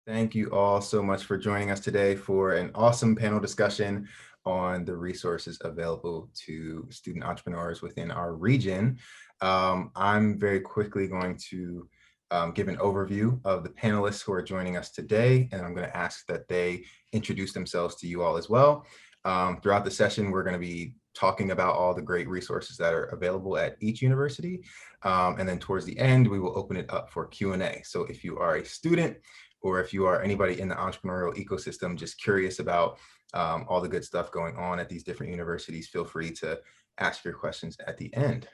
Thank you all so much for joining us today for an awesome panel discussion on the resources available to student entrepreneurs within our region. I'm very quickly going to give an overview of the panelists who are joining us today, and I'm going to ask that they introduce themselves to you all as well. Throughout the session, we're going to be talking about all the great resources that are available at each university. And then towards the end, we will open it up for Q&A. So if you are a student, or if you are anybody in the entrepreneurial ecosystem just curious about all the good stuff going on at these different universities, feel free to ask your questions at the end.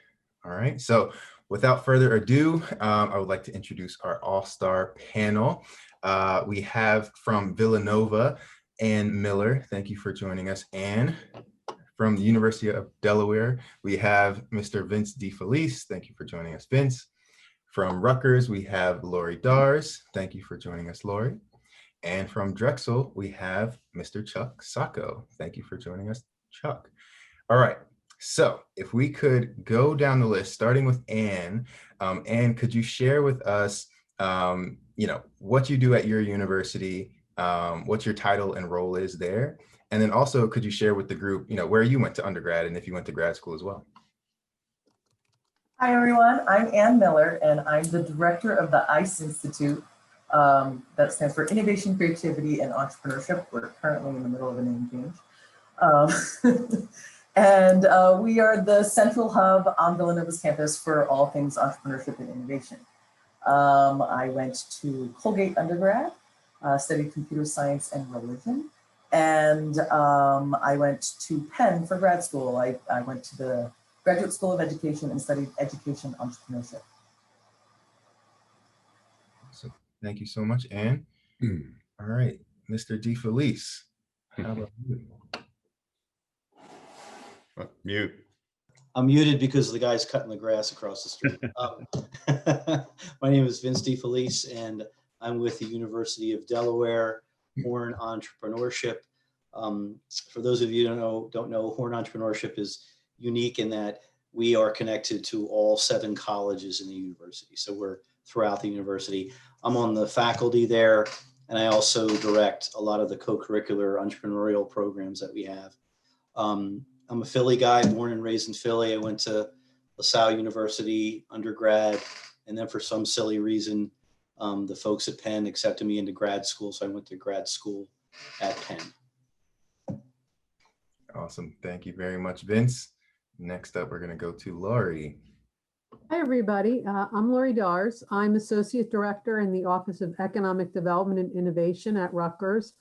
All right, so without further ado, I would like to introduce our all-star panel. We have from Villanova, Ann Miller. Thank you for joining us, Ann. From the University of Delaware, we have Mr. Vince DiFelice. Thank you for joining us, Vince. From Rutgers, we have Lori Dars. Thank you for joining us, Lori. And from Drexel, we have Mr. Chuck Sacco. Thank you for joining us, Chuck. All right, so if we could go down the list, starting with Ann. Ann, could you share with us, what you do at your university, what your title and role is there? And then also, could you share with the group, where you went to undergrad and if you went to grad school as well? Hi, everyone. I'm Ann Miller, and I'm the director of the ICE Institute. That stands for Innovation, Creativity, and Entrepreneurship. We're currently in the middle of a name change. And we are the central hub on Villanova's campus for all things entrepreneurship and innovation. I went to Colgate undergrad, studied computer science and religion. And I went to Penn for grad school. I went to the Graduate School of Education and studied education entrepreneurship. Awesome. Thank you so much, Ann. All right, Mr. DiFelice, how about you? Mute. I'm muted because the guy's cutting the grass across the street. My name is Vince DiFelice, and I'm with the University of Delaware, Horn Entrepreneurship. For those of you who don't know, Horn Entrepreneurship is unique in that we are connected to all 7 colleges in the university. So we're throughout the university. I'm on the faculty there, and I also direct a lot of the co-curricular entrepreneurial programs that we have. I'm a Philly guy, born and raised in Philly. I went to LaSalle University undergrad, and then for some silly reason, the folks at Penn accepted me into grad school. So I went to grad school at Penn. Awesome. Thank you very much, Vince. Next up, we're going to go to Lori. Hi, everybody. I'm Lori Dars. I'm Associate Director in the Office of Economic Development and Innovation at Rutgers.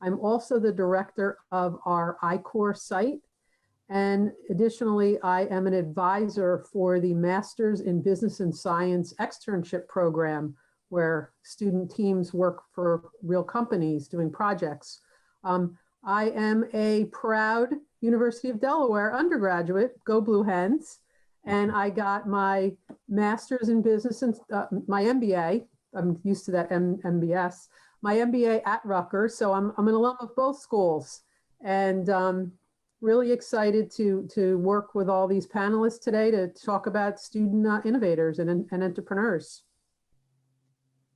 I'm also the Director of our iCore site. And additionally, I am an advisor for the Masters in Business and Science externship program, where student teams work for real companies doing projects. I am a proud University of Delaware undergraduate, go Blue Hens, and I got my master's in business and my MBA, I'm used to that MBS, my MBA at Rutgers, so I'm an alum of both schools, and really excited to work with all these panelists today to talk about student innovators and entrepreneurs.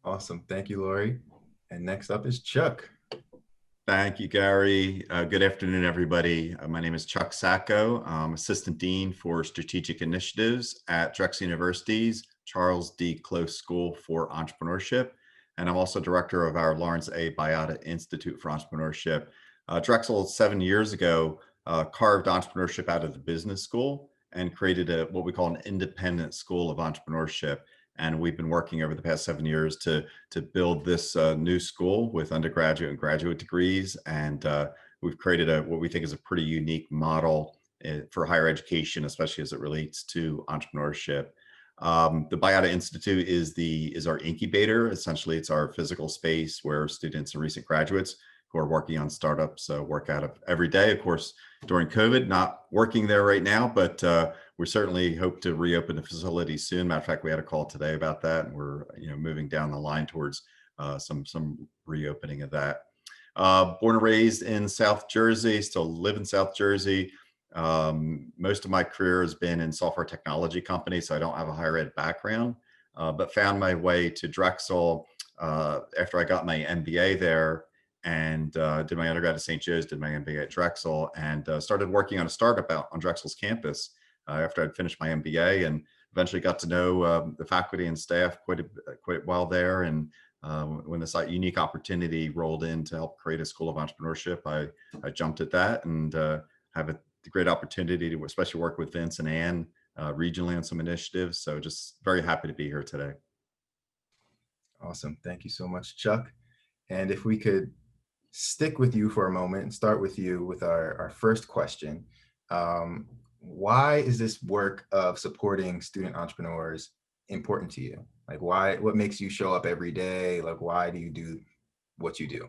Awesome, thank you, Lori. And next up is Chuck. Thank you, Gary. Good afternoon, everybody. My name is Chuck Sacco. I'm Assistant Dean for Strategic Initiatives at Drexel University's Charles D. Close School for Entrepreneurship. And I'm also director of our Lawrence A. Baiada Institute for Entrepreneurship. Drexel 7 years ago carved entrepreneurship out of the business school and created what we call an independent school of entrepreneurship. And we've been working over the past 7 years to build this new school with undergraduate and graduate degrees. And we've created what we think is a pretty unique model for higher education, especially as it relates to entrepreneurship. The Baiada Institute is our incubator. Essentially, it's our physical space where students and recent graduates who are working on startups work out of every day. Of course, during COVID, not working there right now, but we certainly hope to reopen the facility soon. Matter of fact, we had a call today about that, and we're moving down the line towards some reopening of that. Born and raised in South Jersey, still live in South Jersey. Most of my career has been in software technology companies, so I don't have a higher ed background, but found my way to Drexel after I got my MBA there and did my undergrad at St. Joe's, did my MBA at Drexel, and started working on a startup out on Drexel's campus after I'd finished my MBA, and eventually got to know the faculty and staff quite well there. And when this unique opportunity rolled in to help create a School of Entrepreneurship, I jumped at that and have a great opportunity to especially work with Vince and Ann regionally on some initiatives. So just very happy to be here today. Awesome. Thank you so much, Chuck. And if we could stick with you for a moment and start with you with our first question. Why is this work of supporting student entrepreneurs important to you? Like what makes you show up every day? Like, why do you do what you do?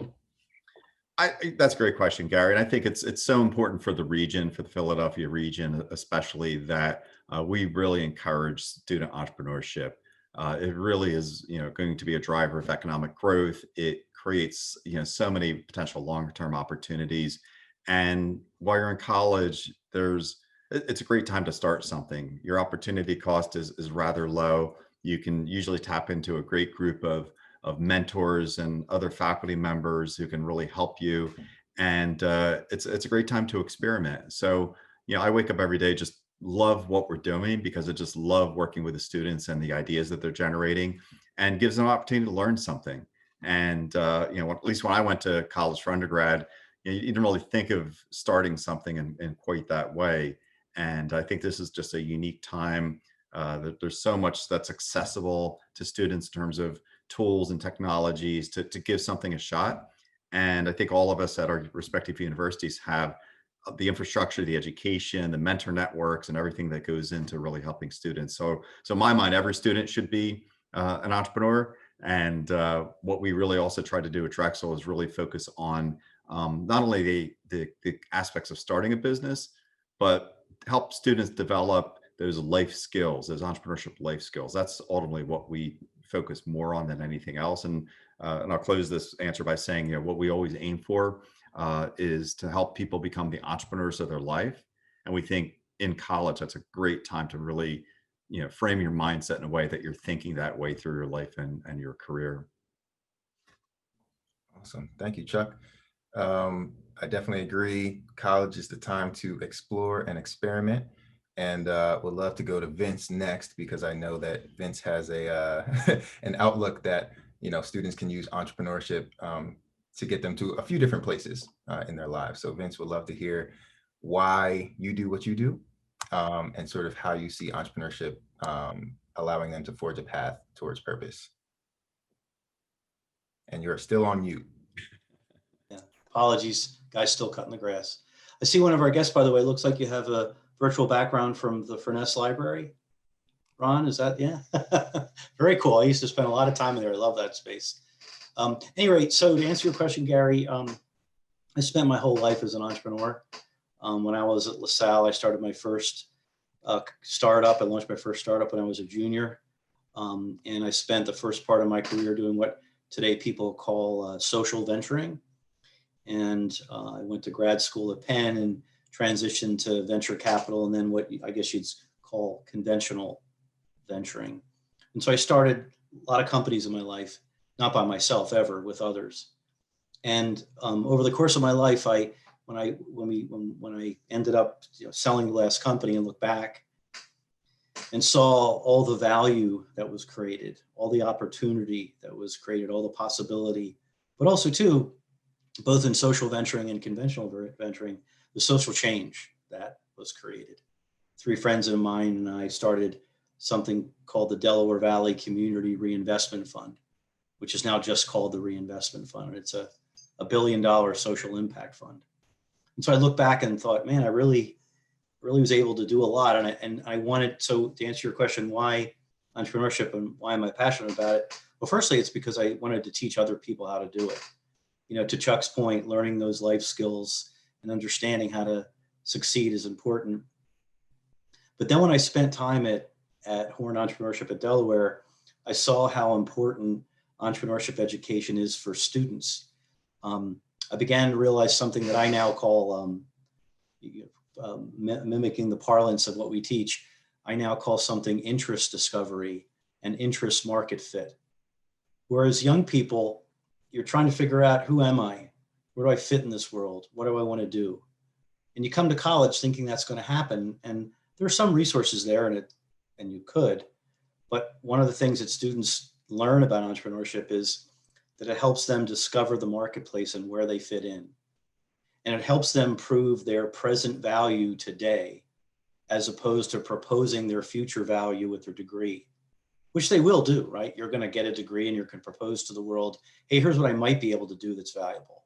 That's a great question, Gary. And I think it's so important for the region, for the Philadelphia region, especially, that we really encourage student entrepreneurship. It really is, going to be a driver of economic growth. It creates, so many potential longer-term opportunities. And while you're in college, it's a great time to start something. Your opportunity cost is rather low. You can usually tap into a great group of mentors and other faculty members who can really help you. And it's a great time to experiment. So, I wake up every day, just love what we're doing, because I just love working with the students and the ideas that they're generating, and gives them an opportunity to learn something. And, at least when I went to college for undergrad, you didn't really think of starting something in quite that way. And I think this is just a unique time. There's so much that's accessible to students in terms of tools and technologies to give something a shot. And I think all of us at our respective universities have the infrastructure, the education, the mentor networks, and everything that goes into really helping students. So in my mind, every student should be an entrepreneur. And what we really also try to do at Drexel is really focus on not only the aspects of starting a business, but help students develop those life skills, those entrepreneurship life skills. That's ultimately what we focus more on than anything else. And I'll close this answer by saying, what we always aim for is to help people become the entrepreneurs of their life. And we think in college, that's a great time to really, frame your mindset in a way that you're thinking that way through your life and your career. Awesome. Thank you, Chuck. I definitely agree. College is the time to explore and experiment. And would love to go to Vince next, because I know that Vince has a an outlook that students can use entrepreneurship to get them to a few different places in their lives. So Vince, would love to hear why you do what you do, and sort of how you see entrepreneurship allowing them to forge a path towards purpose. And you're still on mute. Yeah, apologies, guys, still cutting the grass. I see one of our guests, by the way. Looks like you have a virtual background from the Furness Library. Ron, is that, yeah? Very cool. I used to spend a lot of time in there. I love that space. Anyway, so to answer your question, Gary, I spent my whole life as an entrepreneur. When I was at LaSalle, I started my first startup. I launched my first startup when I was a junior. And I spent the first part of my career doing what today people call social venturing. And I went to grad school at Penn and transitioned to venture capital, and then what I guess you'd call conventional venturing. And so I started a lot of companies in my life, not by myself ever, with others. And over the course of my life, when I ended up selling the last company and look back and saw all the value that was created, all the opportunity that was created, all the possibility, but also too, both in social venturing and conventional venturing, the social change that was created. 3 friends of mine and I started something called the Delaware Valley Community Reinvestment Fund, which is now just called the Reinvestment Fund. It's a $1 billion social impact fund. And so I look back and thought, man, I really was able to do a lot. And I wanted, so to answer your question, why entrepreneurship and why am I passionate about it? Well, firstly, it's because I wanted to teach other people how to do it. To Chuck's point, learning those life skills and understanding how to succeed is important. But then when I spent time at Horn Entrepreneurship at Delaware, I saw how important entrepreneurship education is for students. I began to realize something that I now call, mimicking the parlance of what we teach, I now call something interest discovery and interest market fit. Whereas young people, you're trying to figure out, who am I? Where do I fit in this world? What do I want to do? And you come to college thinking that's going to happen. And there are some resources there, and you could. But one of the things that students learn about entrepreneurship is that it helps them discover the marketplace and where they fit in. And it helps them prove their present value today, as opposed to proposing their future value with their degree, which they will do, right? You're going to get a degree and you're going to propose to the world, hey, here's what I might be able to do that's valuable.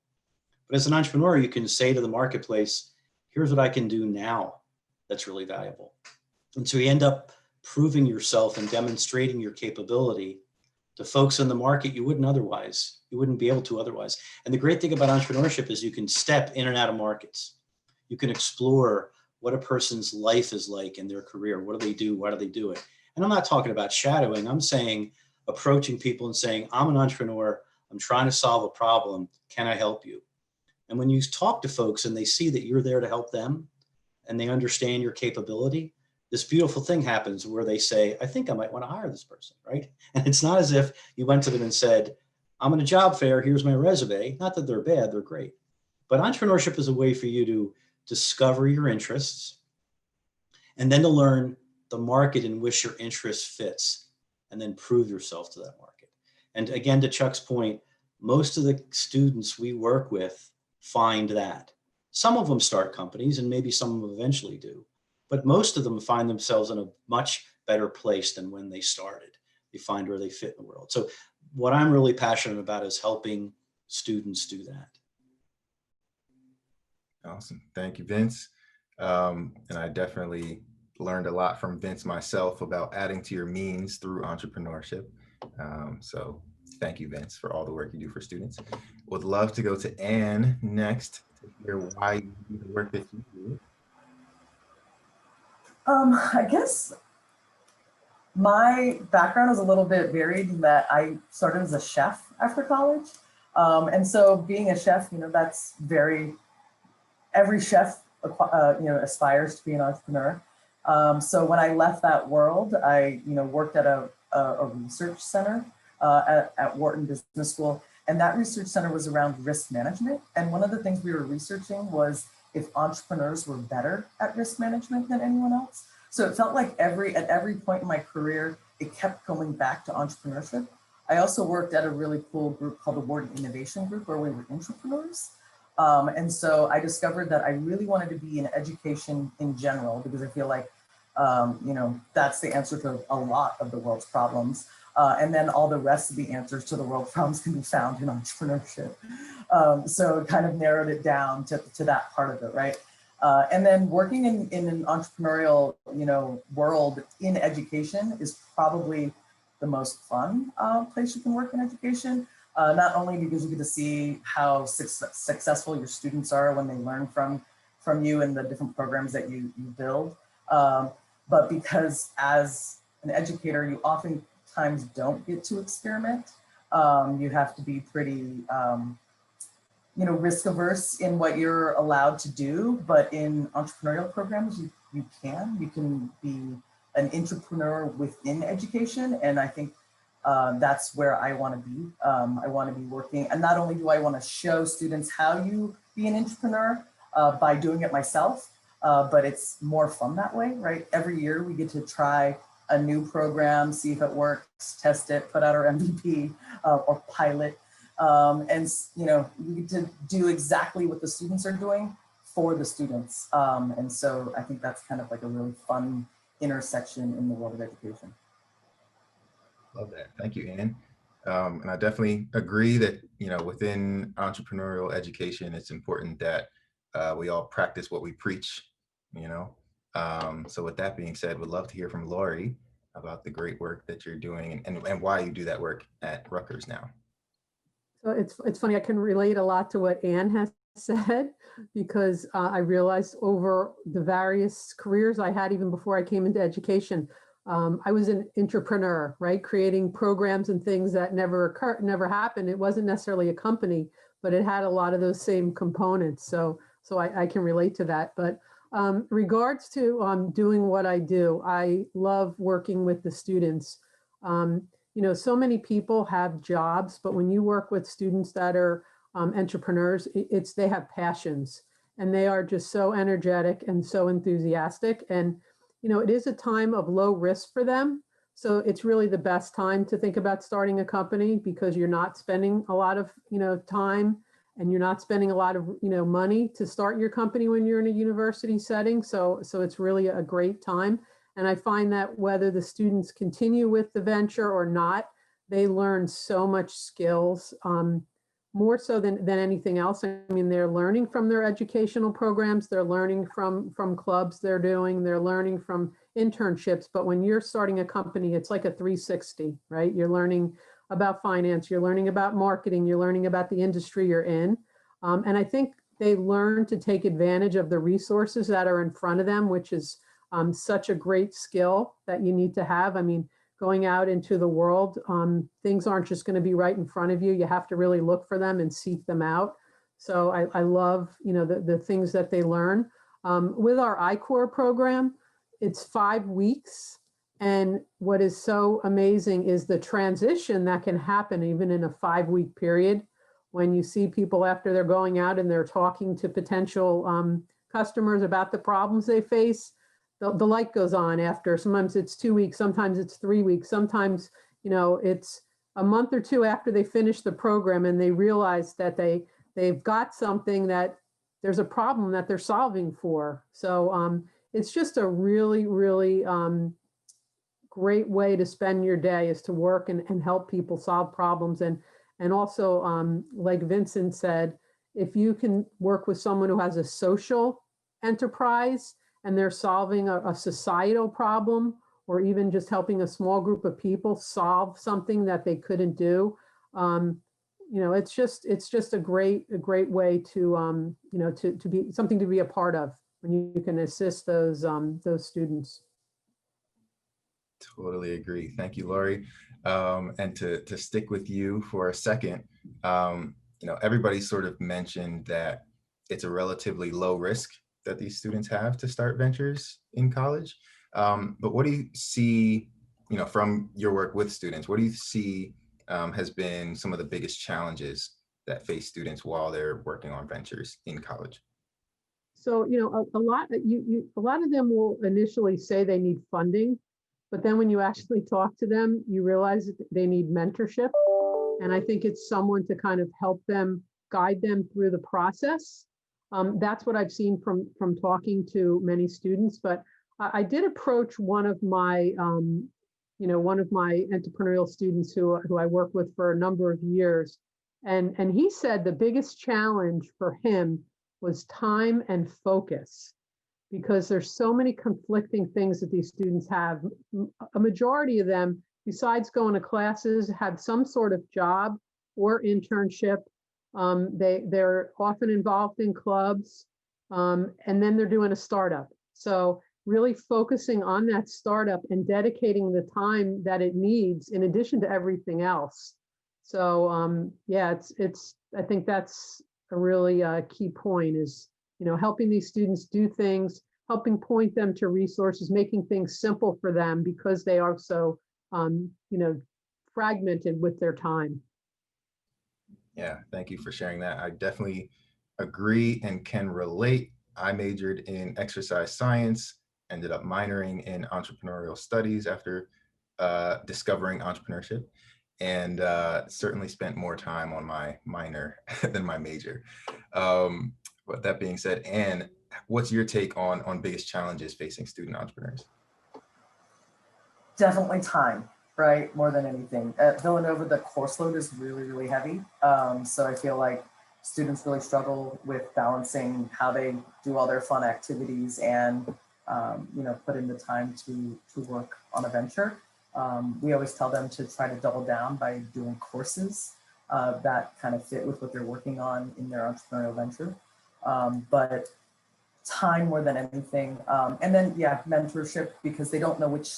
But as an entrepreneur, you can say to the marketplace, here's what I can do now that's really valuable. And so you end up proving yourself and demonstrating your capability to folks in the market you wouldn't be able to otherwise. And the great thing about entrepreneurship is you can step in and out of markets. You can explore what a person's life is like in their career. What do they do? Why do they do it? And I'm not talking about shadowing. I'm saying approaching people and saying, I'm an entrepreneur. I'm trying to solve a problem. Can I help you? And when you talk to folks and they see that you're there to help them and they understand your capability, this beautiful thing happens where they say, I think I might want to hire this person, right? And it's not as if you went to them and said, I'm in a job fair, here's my resume. Not that they're bad, they're great. But entrepreneurship is a way for you to discover your interests and then to learn the market in which your interest fits and then prove yourself to that market. And again, to Chuck's point, most of the students we work with find that. Some of them start companies and maybe some of them eventually do. But most of them find themselves in a much better place than when they started. They find where they fit in the world. So what I'm really passionate about is helping students do that. Awesome. Thank you, Vince. And I definitely learned a lot from Vince myself about adding to your means through entrepreneurship. So thank you, Vince, for all the work you do for students. Would love to go to Anne next to hear why you do the work that you do. I guess my background is a little bit varied in that I started as a chef after college. And so being a chef, that's every chef, aspires to be an entrepreneur. So when I left that world, I, worked at a research center at Wharton Business School. And that research center was around risk management. And one of the things we were researching was if entrepreneurs were better at risk management than anyone else. So it felt like at every point in my career, it kept going back to entrepreneurship. I also worked at a really cool group called the Wharton Innovation Group, where we were entrepreneurs. And so I discovered that I really wanted to be in education in general, because I feel like, that's the answer to a lot of the world's problems. And then all the rest of the answers to the world's problems can be found in entrepreneurship. So it kind of narrowed it down to that part of it, right? And then working in an entrepreneurial, world in education is probably the most fun place you can work in education. Not only because you get to see how successful your students are when they learn from you and the different programs that you build, but because as an educator, you oftentimes don't get to experiment. You have to be pretty, risk averse in what you're allowed to do, but in entrepreneurial programs, you can be an entrepreneur within education. And I think that's where I want to be. I want to be working. And not only do I want to show students how you be an entrepreneur by doing it myself, but it's more fun that way, right? Every year we get to try a new program, see if it works, test it, put out our MVP or pilot. And we get to do exactly what the students are doing for the students. And so I think that's kind of like a really fun intersection in the world of education. Love that. Thank you, Ann. And I definitely agree that, within entrepreneurial education, it's important that we all practice what we preach, So with that being said, would love to hear from Lori about the great work that you're doing and why you do that work at Rutgers now. So it's funny, I can relate a lot to what Anne has said, because I realized over the various careers I had, even before I came into education, I was an entrepreneur, right? Creating programs and things that never happened. It wasn't necessarily a company, but it had a lot of those same components. So I can relate to that. But regards to doing what I do, I love working with the students. so many people have jobs, but when you work with students that are entrepreneurs, they have passions, and they are just so energetic and so enthusiastic. And, it is a time of low risk for them. So it's really the best time to think about starting a company, because you're not spending a lot of, time, and you're not spending a lot of, money to start your company when you're in a university setting. So it's really a great time. And I find that whether the students continue with the venture or not, they learn so much skills, more so than anything else. I mean, they're learning from their educational programs, they're learning from clubs they're doing, they're learning from internships. But when you're starting a company, it's like a 360, right? You're learning about finance, you're learning about marketing, you're learning about the industry you're in. And I think they learn to take advantage of the resources that are in front of them, which is such a great skill that you need to have. I mean, going out into the world, things aren't just going to be right in front of you. You have to really look for them and seek them out. So I love, the things that they learn. With our I-Corps program, it's 5 weeks. And what is so amazing is the transition that can happen even in a 5-week period, when you see people after they're going out and they're talking to potential customers about the problems they face. The light goes on after. Sometimes it's 2 weeks, sometimes it's 3 weeks, sometimes, it's a month or two after they finish the program, and they realize that they've got something, that there's a problem that they're solving for. So it's just a really, really great way to spend your day, is to work and help people solve problems. And also, like Vincent said, if you can work with someone who has a social enterprise, and they're solving a societal problem, or even just helping a small group of people solve something that they couldn't do, it's just a great way to to be something to be a part of, when you can assist those students. Totally agree. Thank you, Lori. And to stick with you for a second, everybody sort of mentioned that it's a relatively low risk that these students have to start ventures in college. But what do you see, from your work with students, what do you see has been some of the biggest challenges that face students while they're working on ventures in college? So, a lot of them will initially say they need funding, but then when you actually talk to them, you realize that they need mentorship. And I think it's someone to kind of help them, guide them through the process. That's what I've seen from talking to many students. But I did approach one of my entrepreneurial students who I worked with for a number of years, and he said the biggest challenge for him was time and focus, because there's so many conflicting things that these students have. A majority of them, besides going to classes, have some sort of job or internship. They're often involved in clubs, and then they're doing a startup. So really focusing on that startup and dedicating the time that it needs in addition to everything else. So yeah, I think that's a really key point, is helping these students do things, helping point them to resources, making things simple for them, because they are so fragmented with their time. Yeah, thank you for sharing that. I definitely agree and can relate. I majored in exercise science, ended up minoring in entrepreneurial studies after discovering entrepreneurship, and certainly spent more time on my minor than my major. But that being said, Anne, what's your take on biggest challenges facing student entrepreneurs? Definitely time, right? More than anything. At Villanova, the course load is really, really heavy. So I feel like students really struggle with balancing how they do all their fun activities and, put in the time to work on a venture. We always tell them to try to double down by doing courses that kind of fit with what they're working on in their entrepreneurial venture. But time more than anything. And then, yeah, mentorship, because they don't know which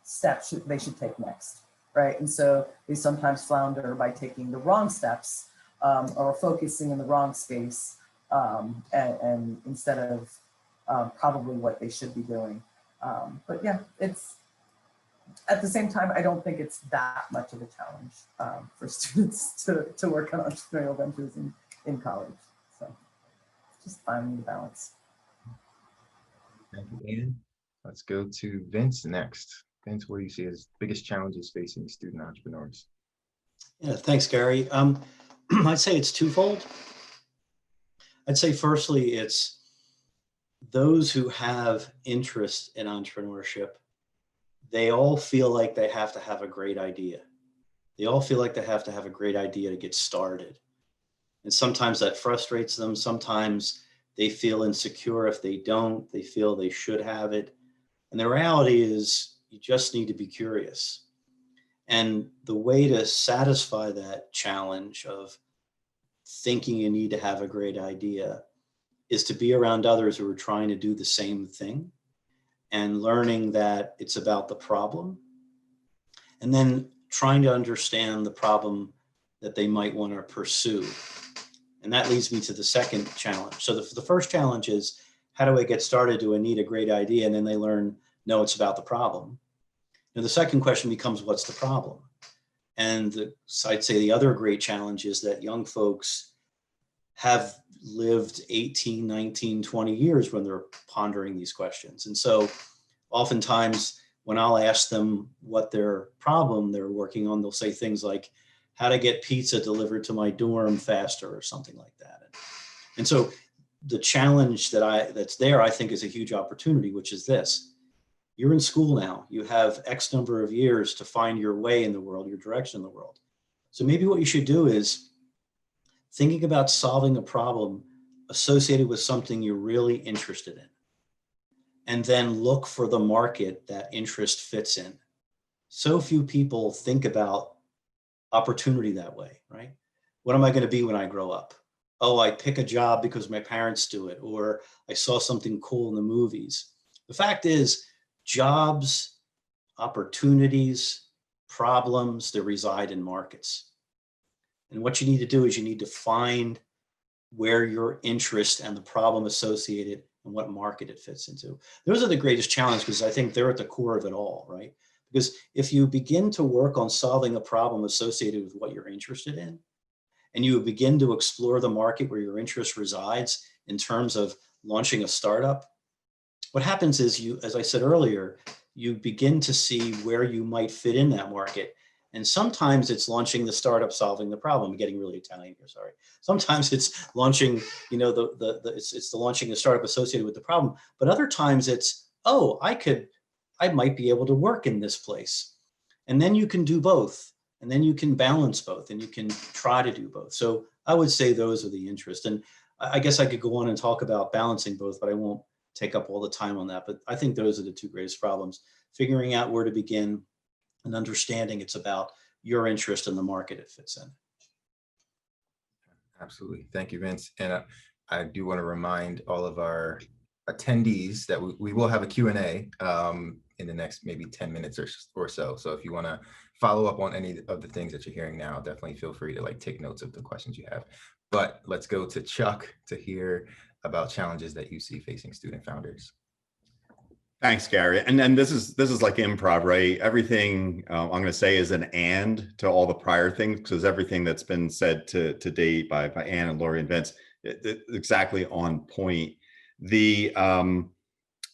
steps they should take next, right? And so they sometimes flounder by taking the wrong steps or focusing in the wrong space, and instead of probably what they should be doing. But yeah, At the same time, I don't think it's that much of a challenge for students to work on entrepreneurial ventures in college. So just finding the balance. Thank you, Ian. Let's go to Vince next. Vince, what do you see as biggest challenges facing student entrepreneurs? Yeah, thanks, Gary. I'd say it's twofold. I'd say firstly, it's those who have interest in entrepreneurship. They all feel like they have to have a great idea. They all feel like they have to have a great idea to get started. And sometimes that frustrates them. Sometimes they feel insecure if they don't. They feel they should have it. And the reality is you just need to be curious. And the way to satisfy that challenge of thinking you need to have a great idea is to be around others who are trying to do the same thing and learning that it's about the problem and then trying to understand the problem that they might want to pursue. And that leads me to the second challenge. So the first challenge is, how do I get started? Do I need a great idea? And then they learn, no, it's about the problem. And the second question becomes, what's the problem? And I'd say the other great challenge is that young folks have lived 18, 19, 20 years when they're pondering these questions. And so oftentimes when I'll ask them what their problem they're working on, they'll say things like, how to get pizza delivered to my dorm faster or something like that. And so the challenge that's there, I think, is a huge opportunity, which is this. You're in school now. You have X number of years to find your way in the world, your direction in the world. So maybe what you should do is thinking about solving a problem associated with something you're really interested in, and then look for the market that interest fits in. So few people think about opportunity that way, right? What am I going to be when I grow up? Oh, I pick a job because my parents do it, or I saw something cool in the movies. The fact is, jobs, opportunities, problems, they reside in markets. And what you need to do is you need to find where your interest and the problem associated and what market it fits into. Those are the greatest challenges because I think they're at the core of it all, right? Because if you begin to work on solving a problem associated with what you're interested in, and you begin to explore the market where your interest resides in terms of launching a startup, what happens is you, as I said earlier, you begin to see where you might fit in that market. And sometimes it's launching the startup solving the problem. I'm getting really Italian here, sorry. Sometimes it's launching, you know, it's the launching the startup associated with the problem. But other times it's, oh, I might be able to work in this place. And then you can do both. And then you can balance both and you can try to do both. So I would say those are the interests. And I guess I could go on and talk about balancing both, but I won't take up all the time on that. But I think those are the two greatest problems, figuring out where to begin and understanding it's about your interest in the market it fits in. Absolutely. Thank you, Vince. And I do want to remind all of our attendees that we will have a Q&A in the next maybe 10 minutes or so. So if you want to follow up on any of the things that you're hearing now, definitely feel free to take notes of the questions you have. But let's go to Chuck to hear about challenges that you see facing student founders. Thanks, Gary. And this is like improv, right? Everything I'm going to say is an and to all the prior things, because everything that's been said to date by Ann and Lori and Vince, exactly on point. And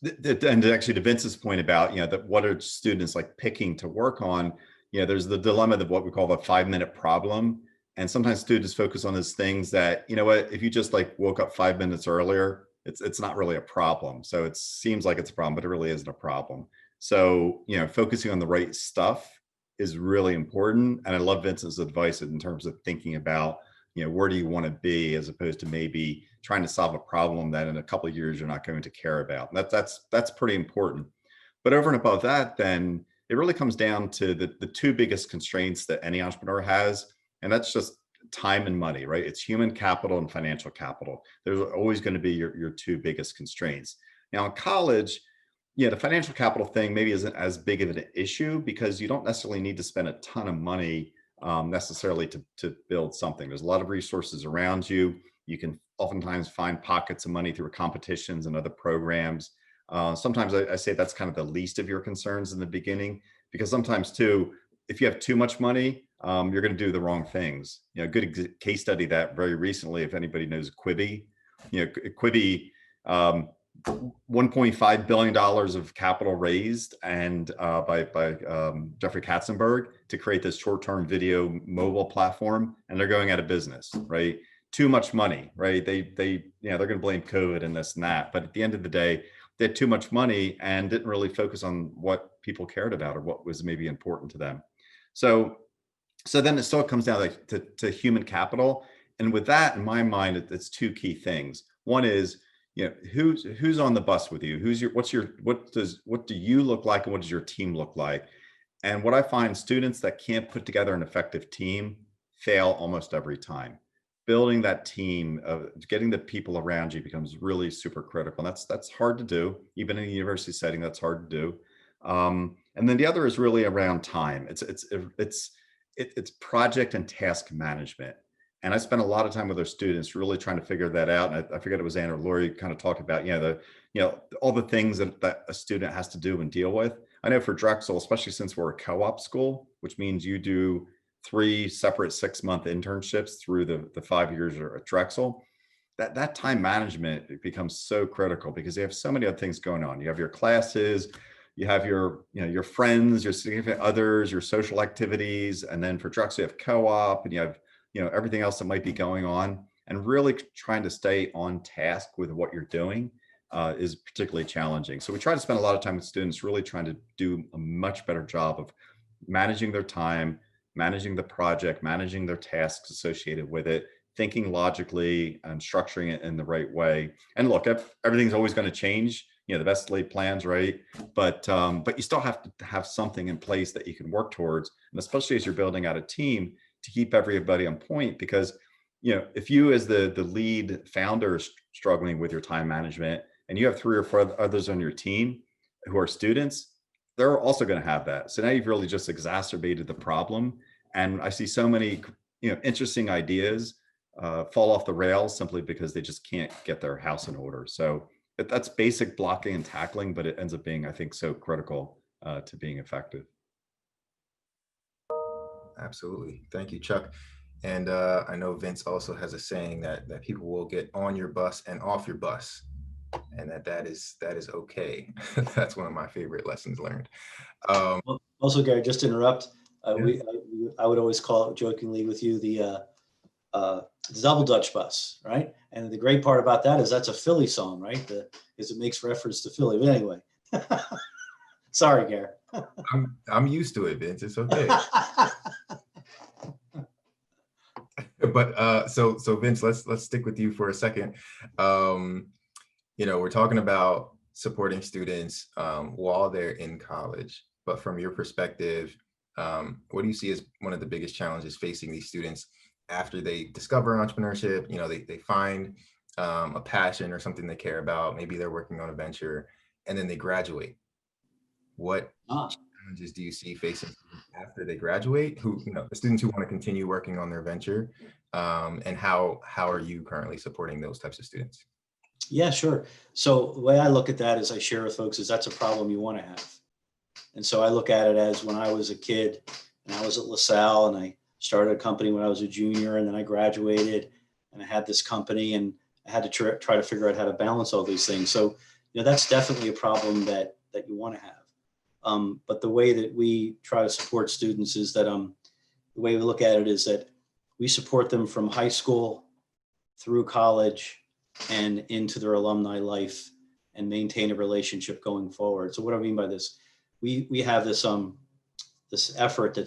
actually to Vince's point about, that what are students like picking to work on, there's the dilemma of what we call the 5-minute problem. And sometimes students focus on those things that, if you just woke up 5 minutes earlier, it's not really a problem. So it seems like it's a problem, but it really isn't a problem. So, focusing on the right stuff is really important. And I love Vince's advice in terms of thinking about, where do you want to be, as opposed to maybe trying to solve a problem that in a couple of years you're not going to care about. That's pretty important. But over and above that, then it really comes down to the two biggest constraints that any entrepreneur has, and that's just time and money, right? It's human capital and financial capital. There's always going to be your two biggest constraints. Now in college, the financial capital thing maybe isn't as big of an issue because you don't necessarily need to spend a ton of money necessarily to build something. There's a lot of resources around you. You can oftentimes find pockets of money through competitions and other programs. Sometimes I say that's kind of the least of your concerns in the beginning, because sometimes too, if you have too much money, you're going to do the wrong things. You know, a good case study that very recently, if anybody knows Quibi, you know, Quibi, $1.5 billion of capital raised and by Jeffrey Katzenberg to create this short-term video mobile platform, and they're going out of business, right? Too much money, right? They're going to blame COVID and this and that, but at the end of the day, they had too much money and didn't really focus on what people cared about or what was maybe important to them. So then it still comes down to human capital, and with that in my mind, it's two key things. One is, you know, who's on the bus with you? What do you look like, and what does your team look like? And what I find, students that can't put together an effective team fail almost every time. Building that team, getting the people around you becomes really super critical. And that's hard to do, even in a university setting. That's hard to do. And then the other is really around time. It's project and task management. And I spent a lot of time with our students really trying to figure that out. And I forget it was Anne or Lori kind of talked about, all the things that a student has to do and deal with. I know for Drexel, especially since we're a co-op school, which means you do 3 separate 6-month internships through the 5 years at Drexel, that time management becomes so critical because you have so many other things going on. You have your classes, you have your friends, your significant others, your social activities, and then for Drexel, you have co-op, and you have everything else that might be going on, and really trying to stay on task with what you're doing is particularly challenging. So we try to spend a lot of time with students really trying to do a much better job of managing their time, managing the project, managing their tasks associated with it, thinking logically and structuring it in the right way. And look, everything's always going to change, the best laid plans, right? But you still have to have something in place that you can work towards, and especially as you're building out a team, to keep everybody on point. Because if you as the lead founder is struggling with your time management, and you have 3 or 4 others on your team who are students, they're also going to have that. So now you've really just exacerbated the problem. And I see so many interesting ideas fall off the rails simply because they just can't get their house in order. So that's basic blocking and tackling, but it ends up being, I think, so critical to being effective. Absolutely. Thank you, Chuck. And I know Vince also has a saying that people will get on your bus and off your bus, and that is okay. That's one of my favorite lessons learned. Also, Gary, just to interrupt, Yeah. I would always call it jokingly with you the double Dutch bus, right? And the great part about that is that's a Philly song, right? Because it makes reference to Philly. But anyway, sorry, Gary. I'm used to it, Vince. It's okay. But so Vince, let's stick with you for a second. We're talking about supporting students while they're in college, but from your perspective, what do you see as one of the biggest challenges facing these students after they discover entrepreneurship? They find a passion or something they care about. Maybe they're working on a venture, and then they graduate. What challenges do you see facing students after they graduate? The students who want to continue working on their venture, and how are you currently supporting those types of students? Yeah, sure. So the way I look at that is I share with folks is that's a problem you want to have. And so I look at it as when I was a kid and I was at LaSalle and I started a company when I was a junior, and then I graduated and I had this company, and I had to try to figure out how to balance all these things. So, that's definitely a problem that you want to have. But the way that we try to support students is that the way we look at it is that we support them from high school through college and into their alumni life, and maintain a relationship going forward. So what do I mean by this? We have this effort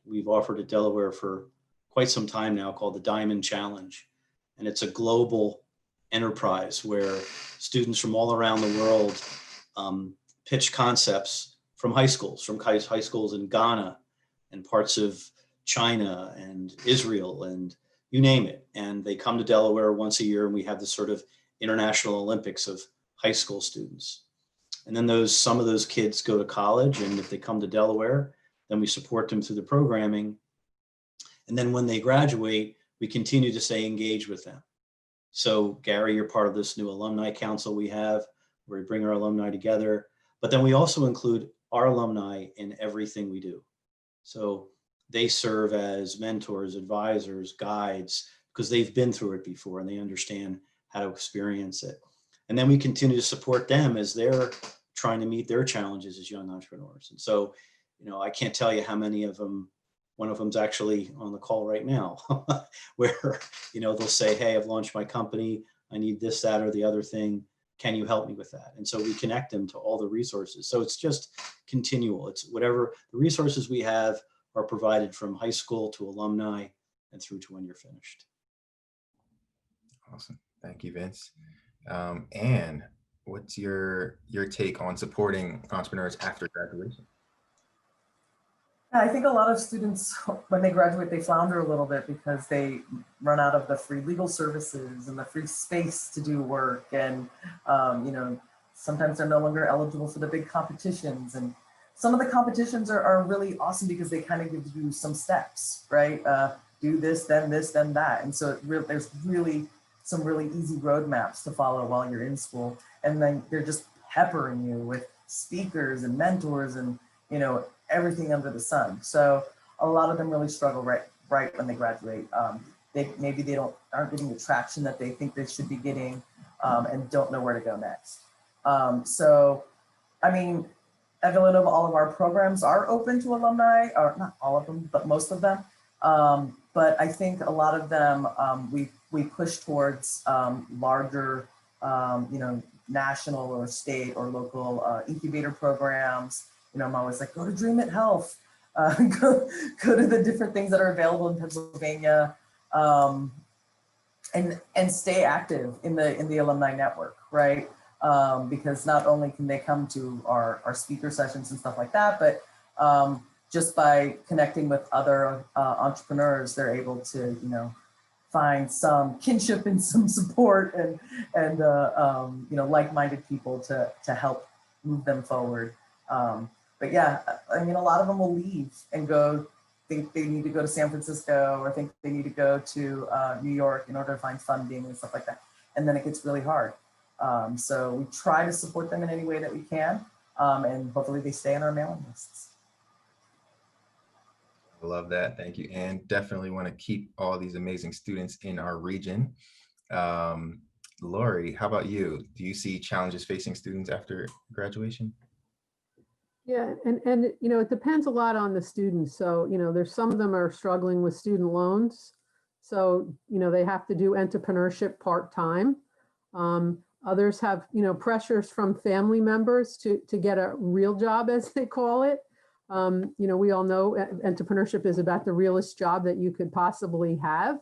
we've offered at Delaware for quite some time now called the Diamond Challenge. And it's a global enterprise where students from all around the world pitch concepts from high schools in Ghana and parts of China and Israel and you name it. And they come to Delaware once a year, and we have this sort of international Olympics of high school students. And then some of those kids go to college, and if they come to Delaware, then we support them through the programming. And then when they graduate, we continue to stay engaged with them. So Gary, you're part of this new alumni council we have, where we bring our alumni together. But then we also include our alumni in everything we do. So they serve as mentors, advisors, guides, because they've been through it before and they understand how to experience it. And then we continue to support them as they're trying to meet their challenges as young entrepreneurs. And so, you know, I can't tell you how many of them, one of them's actually on the call right now, where, you know, they'll say, hey, I've launched my company. I need this, that, or the other thing. Can you help me with that? And so we connect them to all the resources. So it's just continual. It's whatever the resources we have are provided from high school to alumni and through to when you're finished. Awesome. Thank you, Vince. Anne, what's your take on supporting entrepreneurs after graduation? I think a lot of students, when they graduate, they flounder a little bit because they run out of the free legal services and the free space to do work. And, you know, sometimes they're no longer eligible for the big competitions. And some of the competitions are really awesome because they kind of give you some steps, right? Do this, then that. And so there's really some really easy roadmaps to follow while you're in school. And then they're just peppering you with speakers and mentors and, you know, everything under the sun. So a lot of them really struggle right when they graduate. Maybe they aren't getting the traction that they think they should be getting, and don't know where to go next. So, I mean, at Villanova, all of our programs are open to alumni, or not all of them, but most of them. But I think a lot of them, we push towards larger, you know, national or state or local incubator programs. You know, I'm always like, go to Dream It Health, go to the different things that are available in Pennsylvania, and stay active in the alumni network, right? Because not only can they come to our speaker sessions and stuff like that, but just by connecting with other entrepreneurs, they're able to, you know, find some kinship and some support and you know, like-minded people to help move them forward. But yeah, I mean, a lot of them will leave and go, think they need to go to San Francisco or think they need to go to New York in order to find funding and stuff like that. And then it gets really hard. So we try to support them in any way that we can. And hopefully they stay on our mailing lists. I love that. Thank you. And definitely want to keep all these amazing students in our region. Lori, how about you? Do you see challenges facing students after graduation? Yeah, and you know, it depends a lot on the students. So, you know, there's some of them are struggling with student loans. So, you know, they have to do entrepreneurship part-time. Others have, you know, pressures from family members to get a real job, as they call it. You know, we all know entrepreneurship is about the realest job that you could possibly have.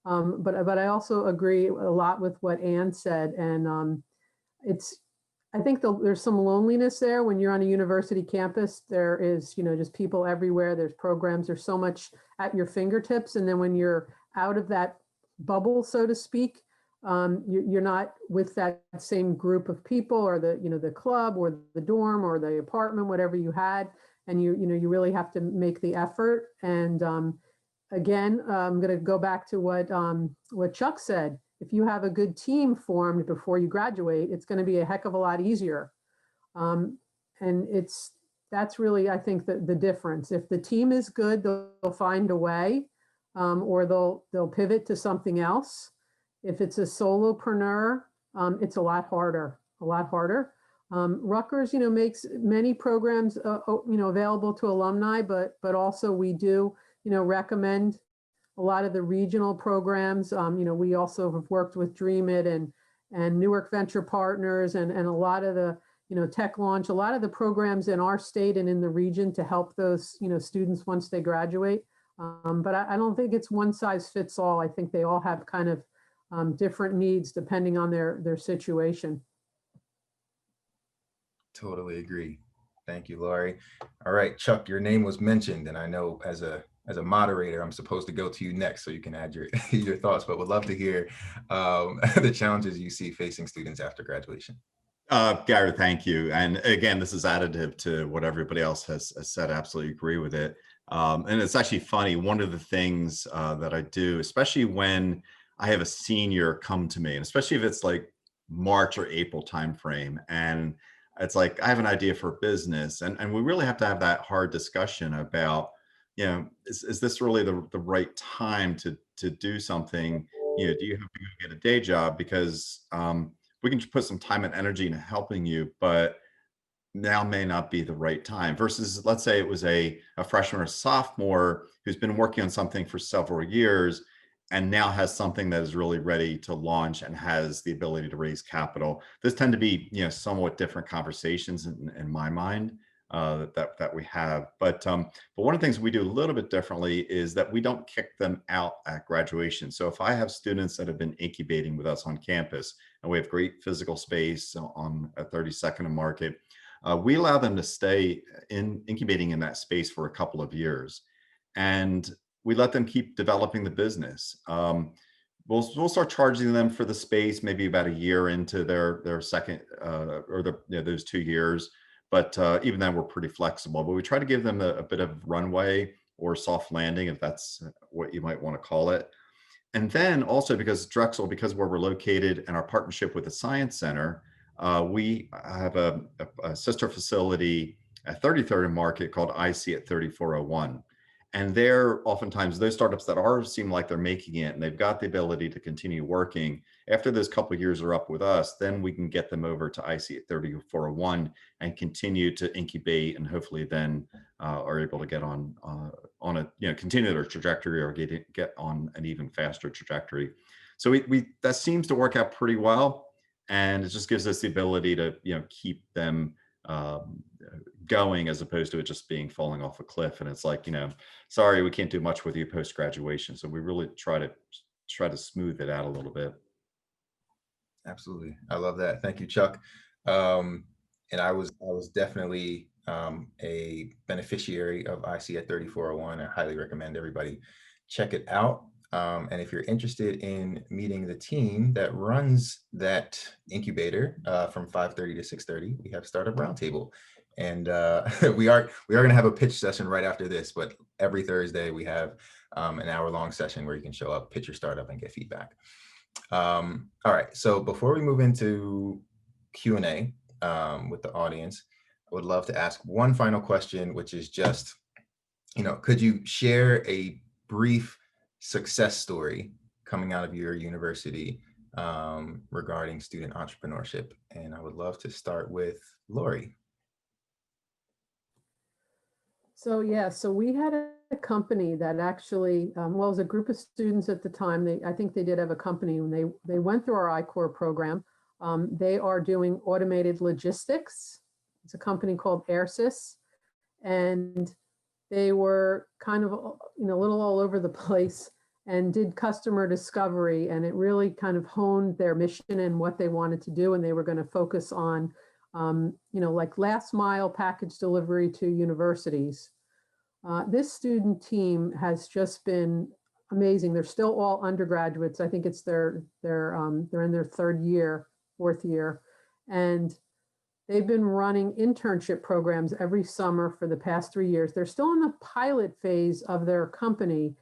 But I also agree a lot with what Anne said. And I think there's some loneliness there when you're on a university campus. There is, you know, just people everywhere. There's programs. There's so much at your fingertips. And then when you're out of that bubble, so to speak, you're not with that same group of people or the, you know, the club or the dorm or the apartment, whatever you had. And you know, you really have to make the effort. And again, I'm going to go back to what Chuck said. If you have a good team formed before you graduate, it's going to be a heck of a lot easier. And that's really, I think, the difference. If the team is good, they'll find a way, or they'll pivot to something else. If it's a solopreneur, it's a lot harder. Rutgers, you know, makes many programs, you know, available to alumni, but also we do, you know, recommend a lot of the regional programs. You know, we also have worked with Dream It and Newark Venture Partners and a lot of the, you know, Tech Launch, a lot of the programs in our state and in the region to help those, you know, students once they graduate. But I don't think it's one size fits all. I think they all have kind of different needs depending on their situation. Totally agree. Thank you, Lori. All right, Chuck, your name was mentioned, and I know as a moderator, I'm supposed to go to you next so you can add your your thoughts, but would love to hear the challenges you see facing students after graduation. Garry, thank you. And again, this is additive to what everybody else has said. I absolutely agree with it. And it's actually funny. One of the things that I do, especially when I have a senior come to me, and especially if it's like March or April timeframe, and It's like, I have an idea for a business, and we really have to have that hard discussion about, is this really the right time to do something? Do you have to go get a day job? Because we can put some time and energy into helping you, but now may not be the right time, versus, let's say it was a freshman or sophomore who's been working on something for several years and now has something that is really ready to launch and has the ability to raise capital. Those tend to be, somewhat different conversations in my mind that we have. But one of the things we do a little bit differently is that we don't kick them out at graduation. So if I have students that have been incubating with us on campus, and we have great physical space on at 32nd and Market, we allow them to stay incubating in that space for a couple of years, and we let them keep developing the business. We'll start charging them for the space maybe about a year into their second or those 2 years, but even then we're pretty flexible. But we try to give them a bit of runway or soft landing, if that's what you might want to call it. And then also, because Drexel, because where we're located and our partnership with the Science Center, we have a sister facility at 33rd and Market called IC at 3401. And they're oftentimes those startups that seem like they're making it and they've got the ability to continue working. After those couple of years are up with us, then we can get them over to IC at 3401 and continue to incubate, and hopefully then are able to get on a continue their trajectory or get on an even faster trajectory. So that seems to work out pretty well. And it just gives us the ability to, keep them going, as opposed to it just being falling off a cliff. And it's like, sorry, we can't do much with you post-graduation. So we really try to smooth it out a little bit. Absolutely. I love that. Thank you, Chuck. And I was definitely a beneficiary of IC at 3401. I highly recommend everybody check it out. And if you're interested in meeting the team that runs that incubator from 5:30 to 6:30, we have Startup Roundtable. And we are going to have a pitch session right after this, but every Thursday we have an hour-long session where you can show up, pitch your startup, and get feedback. All right, so before we move into Q&A with the audience, I would love to ask one final question, which is just, could you share a brief success story coming out of your university regarding student entrepreneurship? And I would love to start with Lori. So we had a company that actually, it was a group of students at the time. I think they did have a company when they went through our I-Corps program. They are doing automated logistics. It's a company called Airsys, and they were kind of, a little all over the place and did customer discovery, and it really kind of honed their mission and what they wanted to do. And they were going to focus on, like last mile package delivery to universities. This student team has just been amazing. They're still all undergraduates. I think it's they're in their fourth year, and they've been running internship programs every summer for the past 3 years. They're still in the pilot phase of their company.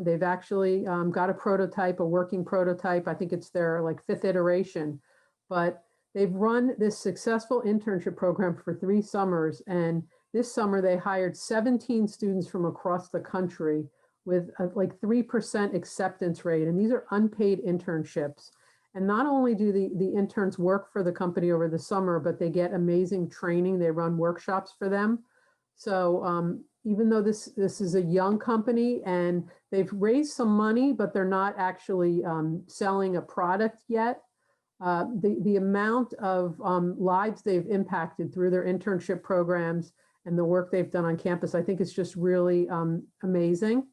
They've actually got a working prototype. I think it's their fifth iteration, but they've run this successful internship program for 3 summers. And this summer they hired 17 students from across the country with a 3% acceptance rate. And these are unpaid internships. And not only do the interns work for the company over the summer, but they get amazing training. They run workshops for them. So even though this is a young company and they've raised some money, but they're not actually selling a product yet, the amount of lives they've impacted through their internship programs and the work they've done on campus, I think is just really amazing.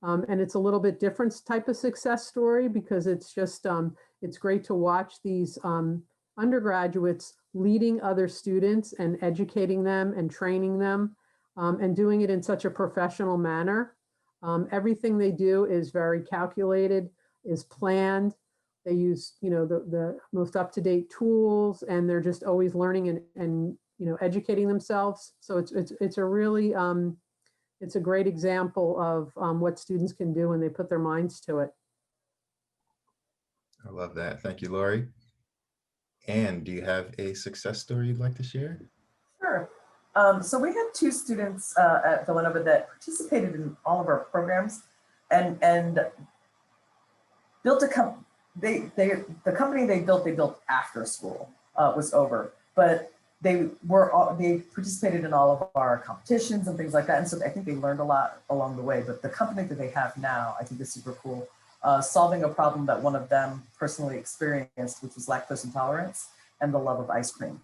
And it's a little bit different type of success story, because it's just, it's great to watch these undergraduates leading other students and educating them and training them and doing it in such a professional manner. Everything they do is very calculated, is planned. They use, the most up-to-date tools, and they're just always learning and educating themselves. So it's a really, it's a great example of what students can do when they put their minds to it. I love that. Thank you, Lori. Anne, do you have a success story you'd like to share? Sure. So we had two students at Villanova that participated in all of our programs and built the company they built after school was over, but they participated in all of our competitions and things like that. And so I think they learned a lot along the way, but the company that they have now, I think is super cool, solving a problem that one of them personally experienced, which was lactose intolerance and the love of ice cream.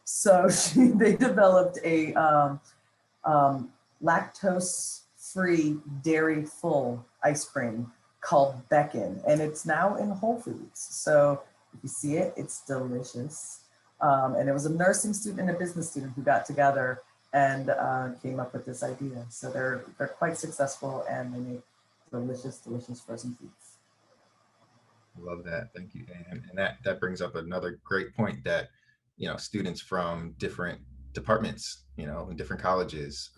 So they developed a lactose-free, dairy-full ice cream called Beckin, and it's now in Whole Foods. So if you see it, it's delicious. And it was a nursing student and a business student who got together and came up with this idea. So they're quite successful, and they make delicious, delicious frozen foods. Love that. Thank you, Anne. And that brings up another great point that, students from different departments, in different colleges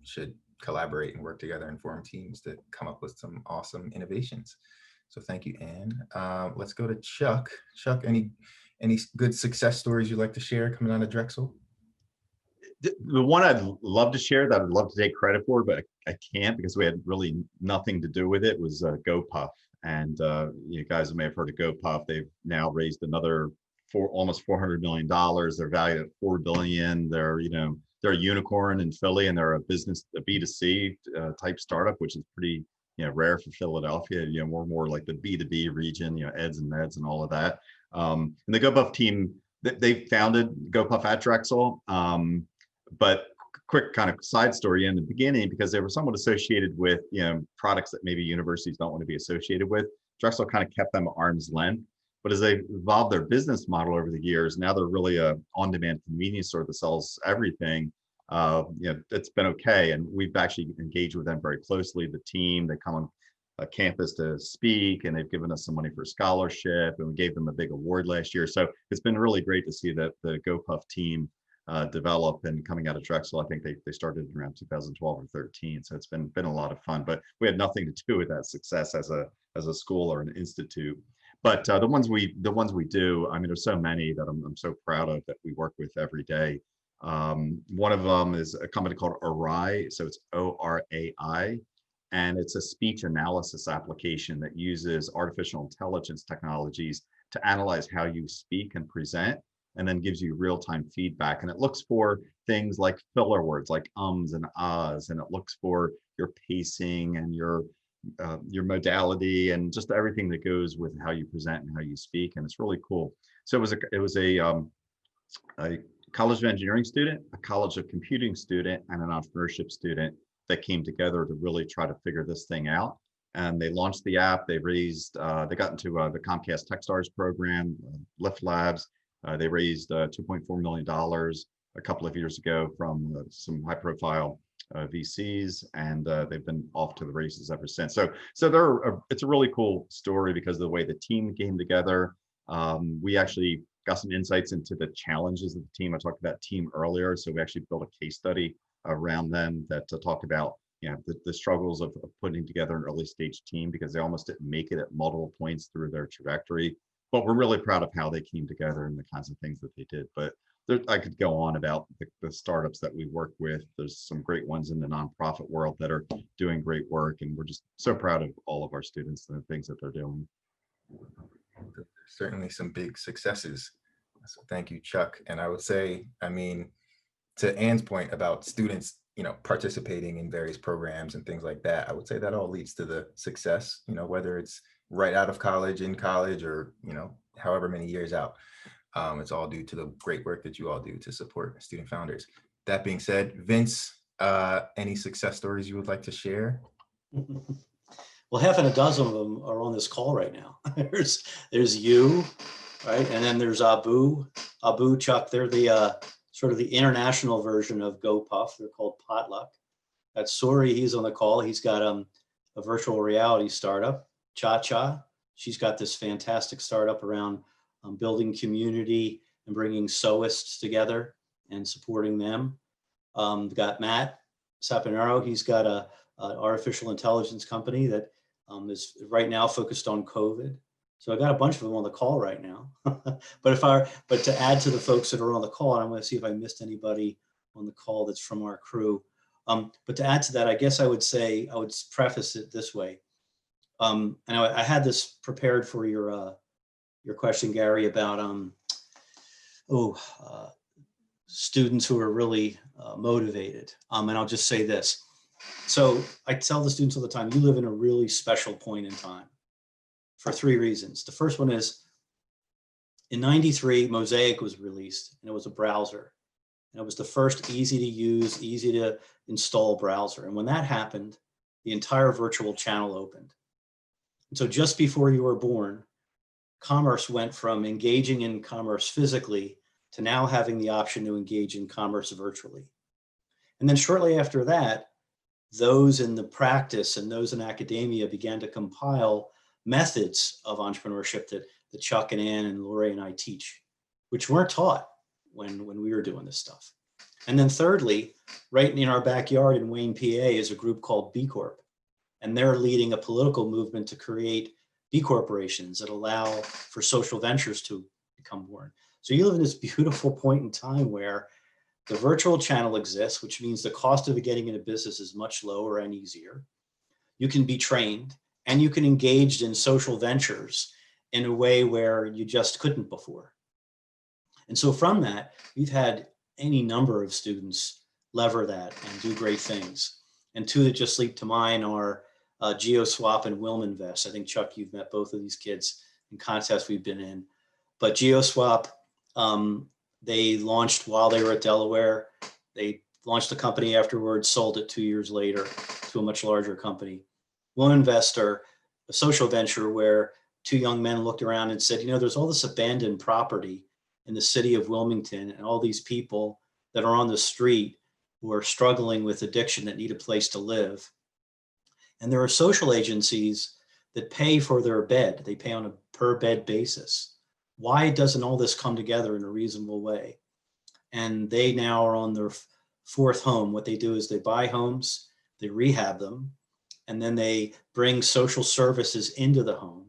should collaborate and work together and form teams to come up with some awesome innovations. So thank you, Anne. Let's go to Chuck. Chuck, any good success stories you'd like to share coming out of Drexel? The one I'd love to share that I'd love to take credit for, but I can't because we had really nothing to do with it, was GoPuff. And you guys may have heard of GoPuff. They've now raised another almost $400 million. They're valued at $4 billion. They're a unicorn in Philly, and they're a B2C type startup, which is pretty rare for Philadelphia. More like the B2B region, eds and meds and all of that. And the GoPuff team, they founded GoPuff at Drexel. But quick kind of side story in the beginning, because they were somewhat associated with products that maybe universities don't want to be associated with. Drexel kind of kept them at arm's length. But as they evolved their business model over the years, now they're really a on-demand convenience store that sells everything. It's been okay, and we've actually engaged with them very closely. The team, they come on campus to speak, and they've given us some money for a scholarship, and we gave them a big award last year. So it's been really great to see that the GoPuff team develop, and coming out of Drexel. I think they started around 2012 or 13. So it's been a lot of fun, but we had nothing to do with that success as a school or an institute. But the ones we do, I mean, there's so many that I'm so proud of that we work with every day. One of them is a company called Orai. So it's ORAI. And it's a speech analysis application that uses artificial intelligence technologies to analyze how you speak and present, and then gives you real-time feedback. And it looks for things like filler words like ums and ahs, and it looks for your pacing and your modality and just everything that goes with how you present and how you speak. And it's really cool. So it was a College of Engineering student, a College of Computing student, and an entrepreneurship student that came together to really try to figure this thing out. And they launched the app. They raised, they got into the Comcast Techstars program, Lift Labs. They raised $2.4 million a couple of years ago from some high-profile VCs, and they've been off to the races ever since. So it's a really cool story because of the way the team came together. We actually got some insights into the challenges of the team. I talked about team earlier, so we actually built a case study around them that talked about the struggles of putting together an early stage team, because they almost didn't make it at multiple points through their trajectory. But we're really proud of how they came together and the kinds of things that they did. But I could go on about the startups that we work with. There's some great ones in the nonprofit world that are doing great work, and we're just so proud of all of our students and the things that they're doing. Certainly some big successes. So thank you, Chuck. And I would say, I mean, to Anne's point about students, participating in various programs and things like that, I would say that all leads to the success, whether it's right out of college, in college, or, however many years out. It's all due to the great work that you all do to support student founders. That being said, Vince, any success stories you would like to share? Well, half and a dozen of them are on this call right now. There's you, right? And then there's Abu, Chuck. They're the sort of the international version of GoPuff. They're called Potluck. That's Sori. He's on the call. He's got a virtual reality startup, Cha. She's got this fantastic startup around building community and bringing sewists together and supporting them. We've got Matt Sapinero. He's got an artificial intelligence company that is right now focused on COVID. So I got a bunch of them on the call right now. But to add to the folks that are on the call, and I'm going to see if I missed anybody on the call that's from our crew. But to add to that, I guess I would preface it this way. And I had this prepared for your question, Gary, about students who are really motivated. And I'll just say this. So I tell the students all the time, you live in a really special point in time for 3 reasons. The first one is in '93, Mosaic was released, and it was a browser. And it was the first easy to use, easy to install browser. And when that happened, the entire virtual channel opened. And so just before you were born, commerce went from engaging in commerce physically to now having the option to engage in commerce virtually. And then shortly after that, those in the practice and those in academia began to compile methods of entrepreneurship that Chuck and Ann and Lori and I teach, which weren't taught when we were doing this stuff. And then thirdly, right in our backyard in Wayne, PA, is a group called B Corp. And they're leading a political movement to create B corporations that allow for social ventures to become born. So you live in this beautiful point in time where the virtual channel exists, which means the cost of getting into business is much lower and easier. You can be trained and you can engage in social ventures in a way where you just couldn't before. And so from that, we've had any number of students lever that and do great things. And 2 that just leap to mind are GeoSwap and Wilminvest. I think, Chuck, you've met both of these kids in contests we've been in. But GeoSwap, they launched while they were at Delaware. They launched a company afterwards, sold it 2 years later to a much larger company. Wilminvest are a social venture where 2 young men looked around and said, there's all this abandoned property in the city of Wilmington and all these people that are on the street who are struggling with addiction that need a place to live. And there are social agencies that pay for their bed. They pay on a per bed basis. Why doesn't all this come together in a reasonable way? And they now are on their 4th home. What they do is they buy homes, they rehab them, and then they bring social services into the home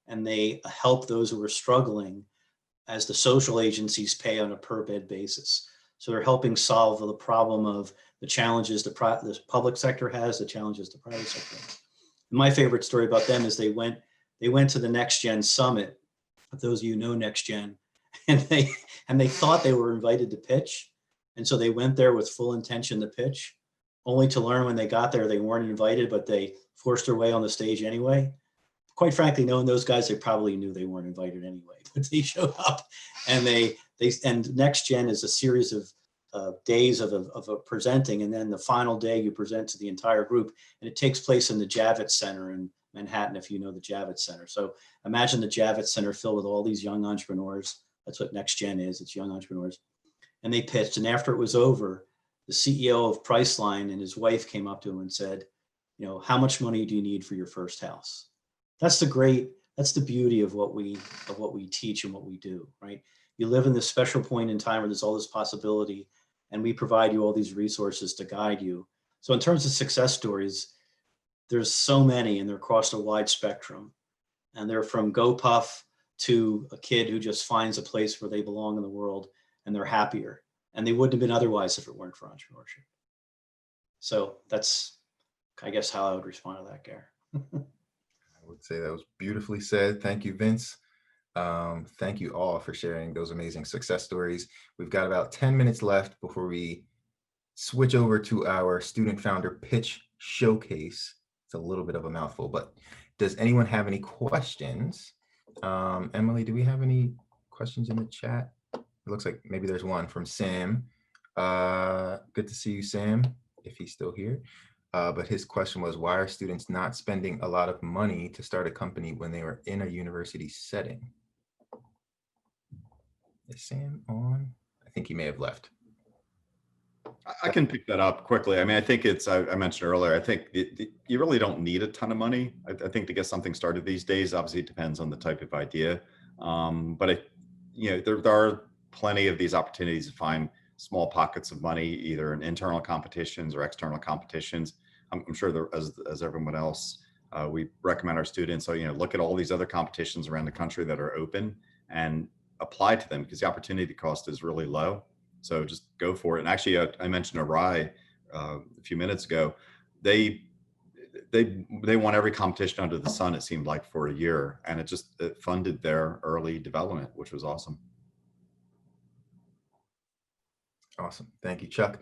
and they help those who are struggling as the social agencies pay on a per bed basis. So they're helping solve the problem of the challenges the public sector has, the challenges the private sector has. And my favorite story about them is they went to the Next Gen Summit. If those of you know Next Gen, and they thought they were invited to pitch, and so they went there with full intention to pitch, only to learn when they got there they weren't invited, but they forced their way on the stage anyway. Quite frankly, knowing those guys, they probably knew they weren't invited anyway, but they showed up, and and Next Gen is a series of days of presenting, and then the final day you present to the entire group, and it takes place in the Javits Center in Manhattan, if you know the Javits Center. So imagine the Javits Center filled with all these young entrepreneurs. That's what Next Gen is, it's young entrepreneurs. And they pitched, and after it was over, the CEO of Priceline and his wife came up to him and said, how much money do you need for your first house? That's the beauty of what we teach and what we do, right? You live in this special point in time where there's all this possibility, and we provide you all these resources to guide you. So in terms of success stories, there's so many, and they're across a wide spectrum. And they're from GoPuff to a kid who just finds a place where they belong in the world and they're happier. And they wouldn't have been otherwise if it weren't for entrepreneurship. So that's, I guess, how I would respond to that, Gary. I would say that was beautifully said. Thank you, Vince. Thank you all for sharing those amazing success stories. We've got about 10 minutes left before we switch over to our student founder pitch showcase. It's a little bit of a mouthful, but does anyone have any questions? Emily, do we have any questions in the chat? It looks like maybe there's one from Sam. Good to see you, Sam, if he's still here. But his question was, why are students not spending a lot of money to start a company when they are in a university setting? Is Sam on? I think he may have left. I can pick that up quickly. I mean, I think I mentioned earlier, I think you really don't need a ton of money. I think to get something started these days, obviously it depends on the type of idea. But there are plenty of these opportunities to find small pockets of money, either in internal competitions or external competitions. I'm sure there, as everyone else We recommend our students, so, look at all these other competitions around the country that are open and apply to them, because the opportunity cost is really low. So just go for it. And actually, I mentioned Arai a few minutes ago. They won every competition under the sun, it seemed like, for a year, and it funded their early development, which was awesome. Awesome. Thank you, Chuck.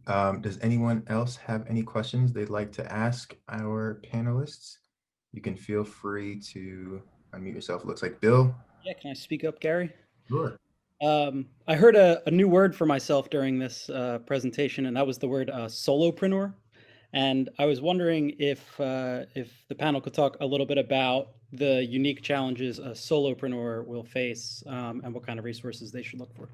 Does anyone else have any questions they'd like to ask our panelists? You can feel free to unmute yourself. Looks like Bill. Yeah, can I speak up, Gary? Sure. I heard a new word for myself during this presentation, and that was the word solopreneur. And I was wondering if the panel could talk a little bit about the unique challenges a solopreneur will face, and what kind of resources they should look for.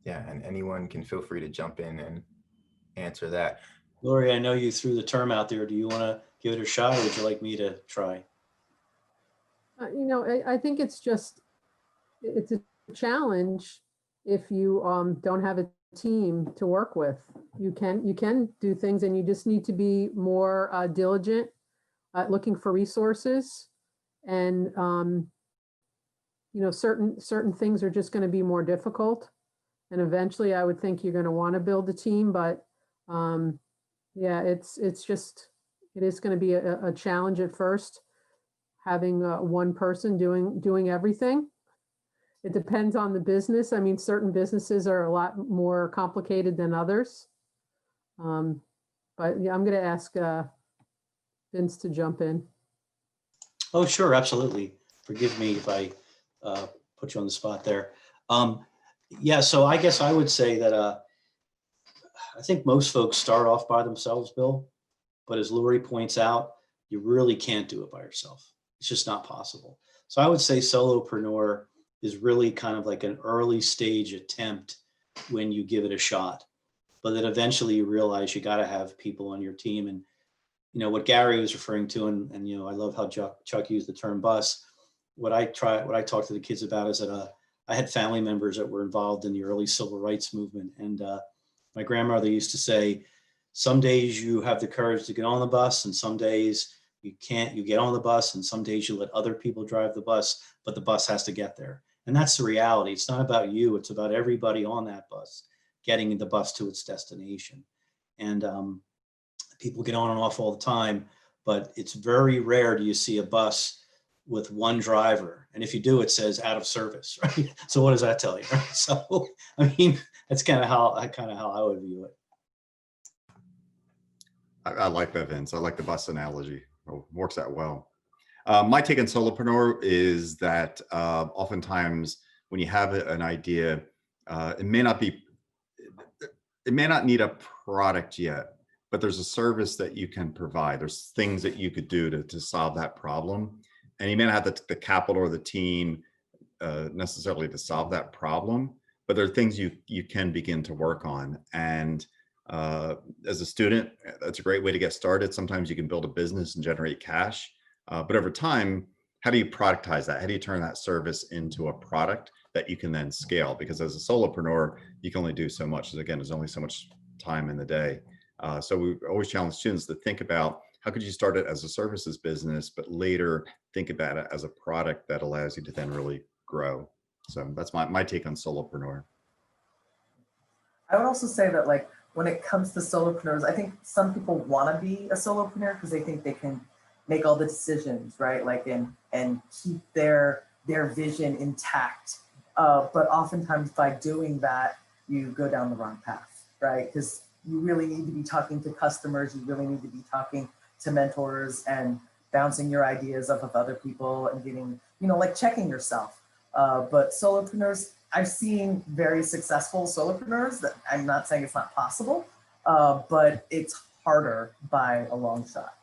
Yeah, and anyone can feel free to jump in and answer that. Lori, I know you threw the term out there. Do you want to give it a shot, or would you like me to try? I think it's a challenge if you don't have a team to work with. You can do things, and you just need to be more diligent at looking for resources. And certain things are just going to be more difficult. And eventually, I would think you're going to want to build a team, but yeah, it is going to be a challenge at first, having one person doing everything. It depends on the business. I mean, certain businesses are a lot more complicated than others. But yeah, I'm going to ask Vince to jump in. Oh, sure, absolutely. Forgive me if I put you on the spot there. Yeah, so I guess I would say that I think most folks start off by themselves, Bill. But as Lori points out, you really can't do it by yourself. It's just not possible. So I would say solopreneur is really kind of like an early stage attempt when you give it a shot. But then eventually you realize you got to have people on your team. And what Garry was referring to, and I love how Chuck used the term bus. What I talk to the kids about is that I had family members that were involved in the early civil rights movement. And my grandmother used to say, some days you have the courage to get on the bus, and some days you can't. You get on the bus, and some days you let other people drive the bus, but the bus has to get there. And that's the reality. It's not about you. It's about everybody on that bus getting the bus to its destination. And people get on and off all the time, but it's very rare do you see a bus with one driver. And if you do, it says out of service, right? So what does that tell you? Right? So, I mean, that's kind of how I would view it. I like that, Vince. I like the bus analogy. It works out well. My take on solopreneur is that oftentimes when you have an idea, it may not need a product yet, but there's a service that you can provide. There's things that you could do to solve that problem. And you may not have the capital or the team necessarily to solve that problem, but there are things you can begin to work on. And as a student, that's a great way to get started. Sometimes you can build a business and generate cash. But over time, how do you productize that? How do you turn that service into a product that you can then scale? Because as a solopreneur, you can only do so much. Again, there's only so much time in the day. So we always challenge students to think about how could you start it as a services business, but later think about it as a product that allows you to then really grow. So that's my take on solopreneur. I would also say that, like, when it comes to solopreneurs, I think some people want to be a solopreneur because they think they can make all the decisions, right? Like, and keep their vision intact. But oftentimes by doing that, you go down the wrong path, right? Because you really need to be talking to customers. You really need to be talking to mentors and bouncing your ideas off of other people and getting, like checking yourself. But solopreneurs, I've seen very successful solopreneurs. That I'm not saying it's not possible, but it's harder by a long shot.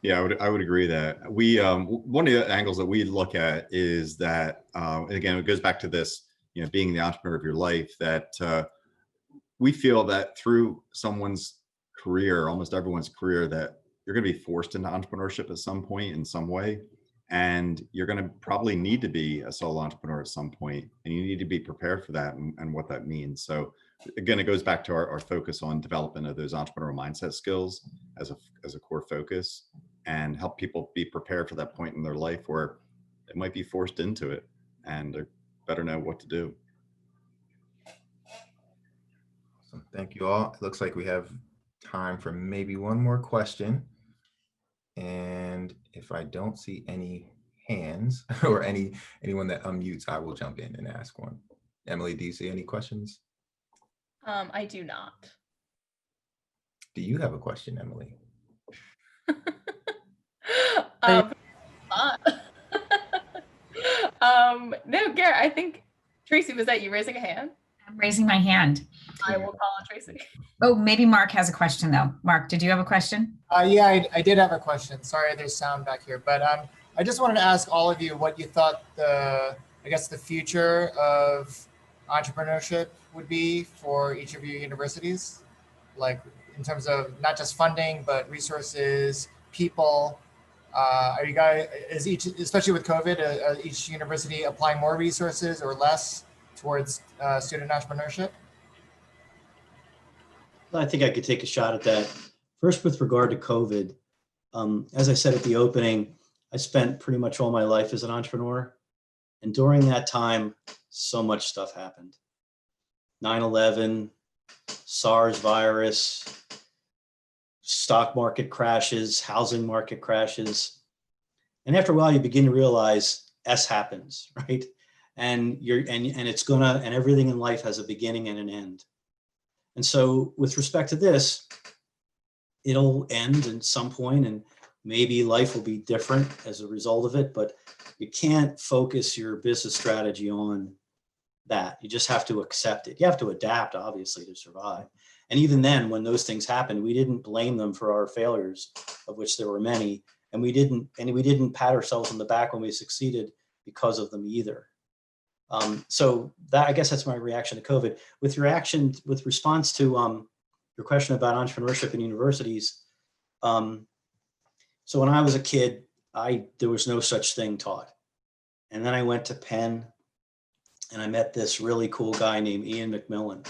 Yeah, I would agree that we one of the angles that we look at is that, and again, it goes back to this, being the entrepreneur of your life, that we feel that through someone's career, almost everyone's career, that you're going to be forced into entrepreneurship at some point in some way. And you're going to probably need to be a solo entrepreneur at some point, and you need to be prepared for that and what that means. So again, it goes back to our focus on development of those entrepreneurial mindset skills as a core focus, and help people be prepared for that point in their life where they might be forced into it, and they better know what to do. Awesome. Thank you all. It looks like we have time for maybe one more question. And if I don't see any hands or anyone that unmutes, I will jump in and ask one. Emily, do you see any questions? I do not. Do you have a question, Emily? No, Garrett, I think, Tracy, was that you raising a hand? I'm raising my hand. I will call on Tracy. Oh, maybe Mark has a question though. Mark, did you have a question? Yeah, I did have a question. Sorry, there's sound back here, but I just wanted to ask all of you what you thought the future of entrepreneurship would be for each of your universities, like in terms of not just funding, but resources, people. Are you guys, especially with COVID, each university applying more resources or less towards student entrepreneurship? I think I could take a shot at that. First, with regard to COVID, as I said at the opening, I spent pretty much all my life as an entrepreneur. And during that time, so much stuff happened. 9/11, SARS virus, stock market crashes, housing market crashes. And after a while, you begin to realize S happens, right? And and everything in life has a beginning and an end. And so with respect to this, it'll end at some point, and maybe life will be different as a result of it, but you can't focus your business strategy on that. You just have to accept it. You have to adapt, obviously, to survive. And even then, when those things happened, we didn't blame them for our failures, of which there were many, and we didn't pat ourselves on the back when we succeeded because of them either. So that, I guess that's my reaction to COVID. With response to your question about entrepreneurship in universities. So when I was a kid, there was no such thing taught. And then I went to Penn and I met this really cool guy named Ian McMillan.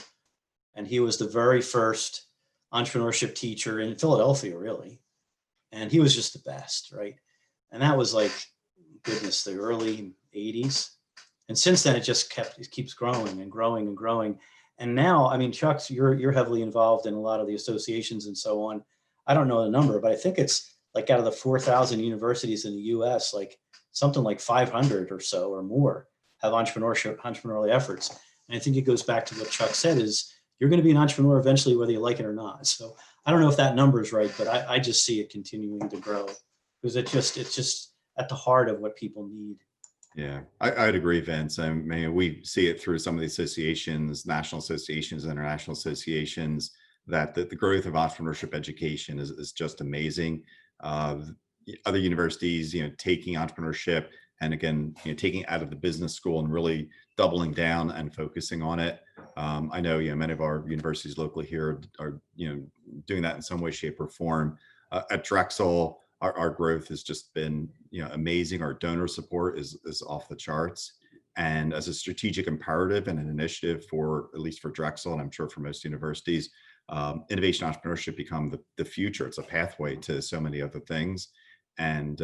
And he was the very first entrepreneurship teacher in Philadelphia, really. And he was just the best, right? And that was like, goodness, the early 80s. And since then, it keeps growing and growing and growing. And now, I mean, Chuck, you're heavily involved in a lot of the associations and so on. I don't know the number, but I think it's like out of the 4,000 universities in the US, like something like 500 or so or more have entrepreneurial efforts. And I think it goes back to what Chuck said is you're going to be an entrepreneur eventually, whether you like it or not. So I don't know if that number is right, but I just see it continuing to grow because it's just at the heart of what people need. Yeah, I'd agree, Vince. I mean, we see it through some of the associations, national associations, international associations, that the growth of entrepreneurship education is just amazing. Other universities, taking entrepreneurship and again, taking it out of the business school and really doubling down and focusing on it. I know, many of our universities locally here are, doing that in some way, shape, or form. At Drexel, our growth has just been, amazing. Our donor support is off the charts. And as a strategic imperative and an initiative for, at least for Drexel, and I'm sure for most universities, innovation entrepreneurship become the future. It's a pathway to so many other things. And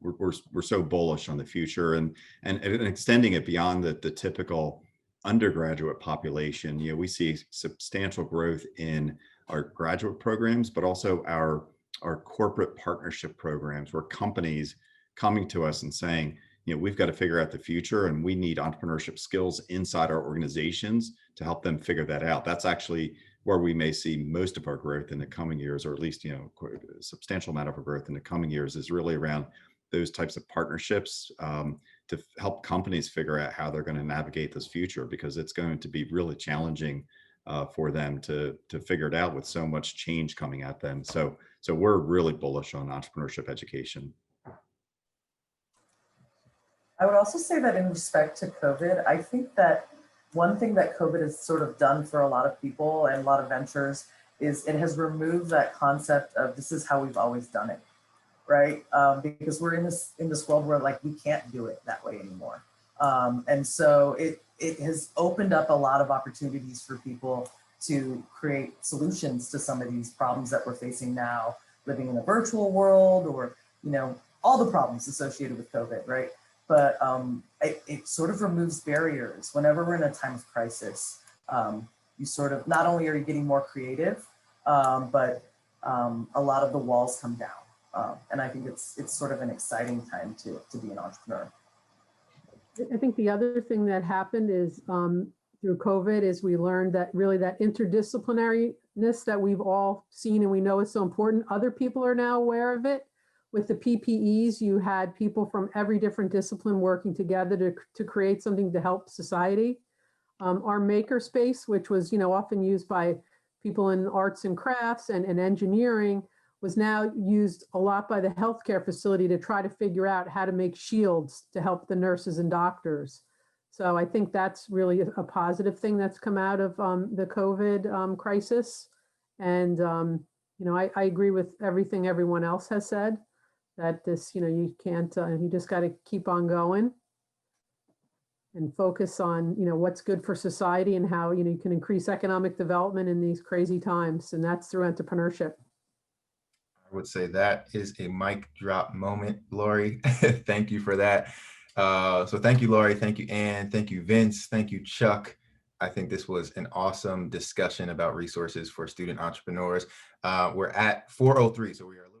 we're so bullish on the future and extending it beyond the typical undergraduate population. We see substantial growth in our graduate programs, but also our corporate partnership programs, where companies coming to us and saying, we've got to figure out the future and we need entrepreneurship skills inside our organizations to help them figure that out. That's actually where we may see most of our growth in the coming years, or at least, a substantial amount of our growth in the coming years is really around those types of partnerships to help companies figure out how they're going to navigate this future, because it's going to be really challenging for them to figure it out with so much change coming at them. So we're really bullish on entrepreneurship education. I would also say that in respect to COVID, I think that one thing that COVID has sort of done for a lot of people and a lot of ventures is it has removed that concept of this is how we've always done it. right? Because we're in this world where like we can't do it that way anymore. And so it has opened up a lot of opportunities for people to create solutions to some of these problems that we're facing now, living in a virtual world, or, you know, all the problems associated with COVID, right? But it sort of removes barriers. Whenever we're in a time of crisis, you sort of, not only are you getting more creative, but a lot of the walls come down. And I think it's sort of an exciting time to be an entrepreneur. I think the other thing that happened is through COVID is we learned that really that interdisciplinariness that we've all seen and we know is so important. Other people are now aware of it. With the PPEs, you had people from every different discipline working together to create something to help society. Our makerspace, which was, you know, often used by people in arts and crafts and engineering, was now used a lot by the healthcare facility to try to figure out how to make shields to help the nurses and doctors. So I think that's really a positive thing that's come out of the COVID crisis. And, you know, I agree with everything everyone else has said, that this, you know, you can't, you just got to keep on going and focus on, you know, what's good for society and how, you know, you can increase economic development in these crazy times. And that's through entrepreneurship. I would say that is a mic drop moment, Lori. Thank you for that. So thank you, Lori. Thank you, Anne. Thank you, Vince. Thank you, Chuck. I think this was an awesome discussion about resources for student entrepreneurs. We're at 4:03, so we are a little